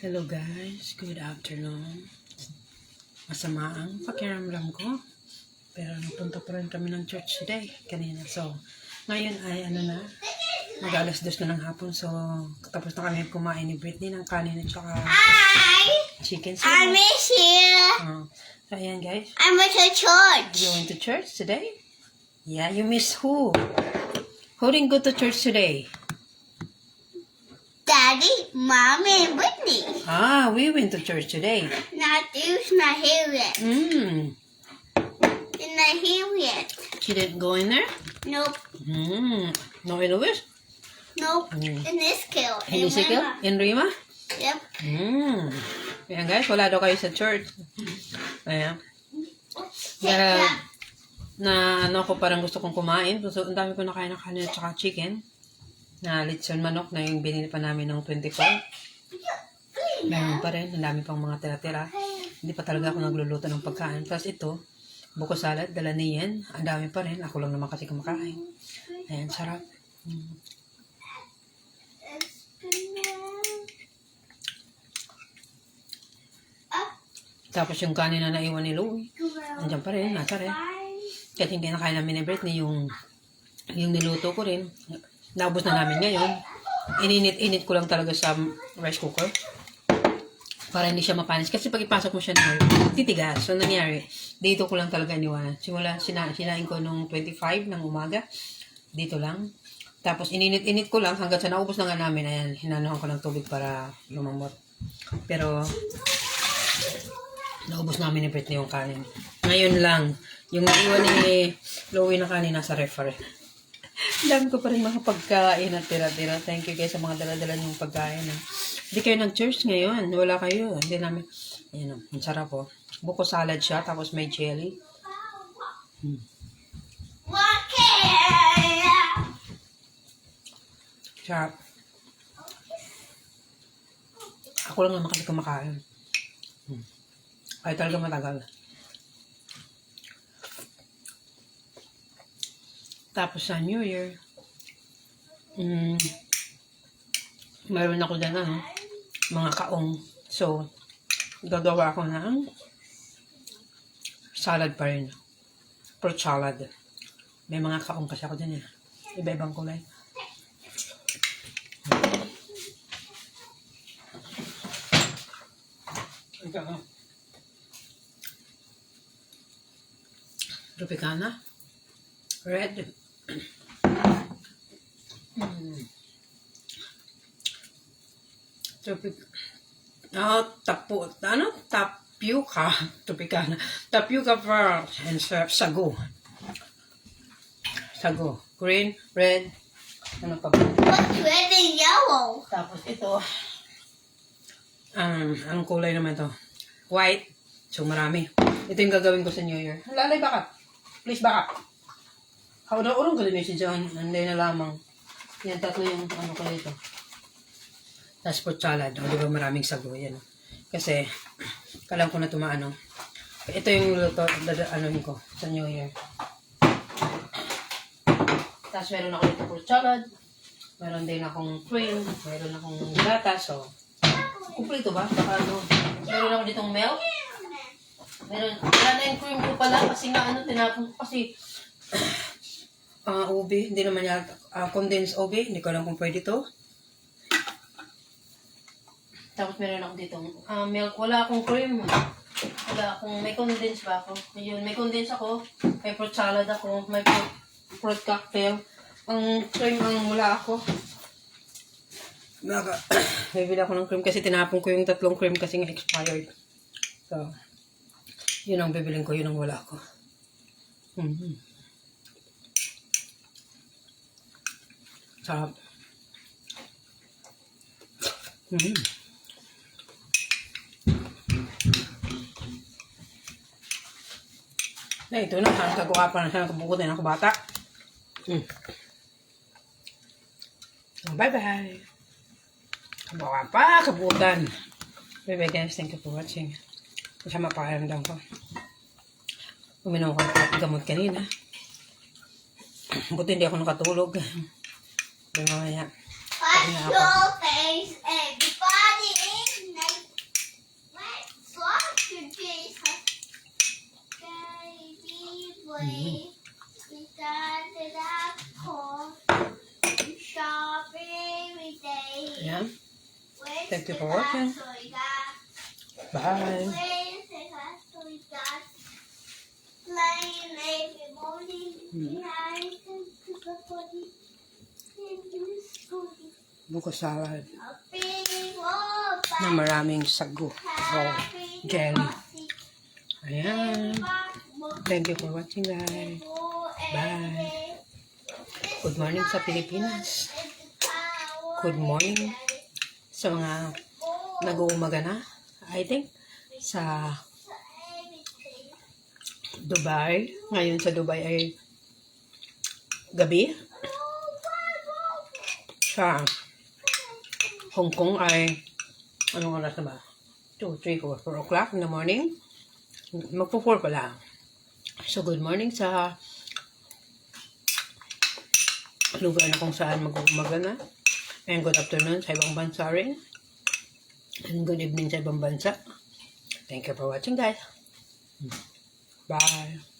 Hello guys, good afternoon. Masama ang pakiramdam ko. Pero napunta pa rin kami ng church today, kanina. So, ngayon ay mag-alas 2 na ng hapon. So, tapos na kami kumain ni Britney ng kanin at saka chicken. So, I miss you. So, ayan guys. I went to church. You went to church today? Yeah, you miss who? Who didn't go to church today? Daddy, Mommy, and Whitney. We went to church today. Not here yet. She's not here yet. She didn't go in there? Nope. No Eloise? Nope. In this kill. In Ezekiel? In Rima? Yep. Ayan guys, wala daw kayo sa church. Ayan. Kaya, ako parang gusto kong kumain. So, ang dami ko nakain ng kanin at saka chicken. Na lechon manok na yung binili pa namin ng 25. Meron pa rin, ang dami pang mga tira-tira. Hindi pa talaga ako nagluluto ng pagkain. Plus ito, buko salad, dala ni Yen. Ang dami pa rin, ako lang naman kasi kumakain. Ayan, sarap. Tapos yung kanin na naiwan ni Louie, andyan pa rin, nasa rin. Kahit hindi nakain namin ni Britney, yung niluto ko rin. Naubos na namin ngayon. Ininit-init ko lang talaga sa rice cooker. Para hindi siya mapanis. Kasi pag ipasok mo siya ng titigas. So, nangyari, dito ko lang talaga iniwanan. Simula, sinain ko nung 25 ng umaga. Dito lang. Tapos, ininit-init ko lang hanggang sa naubos na nga namin. Ayan, hinanuhan ko ng tubig para lumamot. Pero, naubos namin ni Britney yung kanin. Ngayon lang, yung naiwan ni Louie na kanin nasa refrigerator. Dami ko pa rin mga pagkain at tira-tira. Thank you guys sa mga dala-dala niyong pagkain. Hindi kayo nag-church ngayon. Wala kayo. Hindi namin. Ayan o. Ang sarap po. Buko salad siya. Tapos may jelly. Sarap. Ako lang naman kasi kumakain. Ay talaga matagal. Tapos sa New Year, mayroon ako dyan, mga kaong. So, gagawa ko ng salad pa rin. Fruit salad. May mga kaong kasi ako dyan. Iba-ibang kulay. Tropicana. Red. Tapioca. Tropicana. Tapioca pearls and sago. Sago. Green, red. Ano pa ba? What's red and yellow? Tapos ito. Anong kulay naman to? White. So marami. Ito yung gagawin ko sa New Year. Lalay, baka. Please, baka. Urong ka din si John. Hindi na lamang. Yan, tatlo yung ano ko dito. Tapos fruit salad. O, di ba maraming sago. Yan. Kasi, kalam ko na tumaano. Ito yung luto, anuhin ko sa New Year. Tapos meron ako dito fruit salad. Meron din akong cream. Meron akong gatas. So, kumplito ba? Baka ano. Meron ako ditong milk. Wala na yung cream ko pala. Kasi nga tinapon ko kasi ube, hindi naman yata, condensed ube, hindi ko alam kung pwede to. Tapos meron ako dito, milk, wala akong cream. May condensed ba ako? Yun, may condensed ako, may fruit salad ako, may fruit cocktail. Ang cream ang wala ako. Bibili ako ng cream kasi tinapon ko yung 3 cream kasi nga expired. So, yun ang bibiling ko, yun ang wala ako. Sarap. Na ito na, saan kagawa pa na siya ng kabukutin ako bata. Bye-bye. Kabawa pa, kabutan. Bye-bye guys, thank you for watching. Masama pakiramdam ko. Uminom ko ng gamot kanina. Buti hindi ako nakatulog. Mamaya. Wash your face, everybody in Thank you for watching. Bye. Playing every morning behind the body. Buko salad A big old na maraming sago o jelly. Ayan. Thank you for watching, guys. Bye. Good morning sa Pilipinas. Good morning sa mga nag-uumaga na. I think sa Dubai. Ngayon sa Dubai ay gabi. Sa Hong Kong ay anong oras na ba? 2, 3, 4, 4 o'clock in the morning. Magpo-4 pa lang. So, good morning sa lugar na kung saan mag-uumaga na. And good afternoon sa ibang bansa rin. And good evening sa ibang bansa. Thank you for watching, guys. Bye.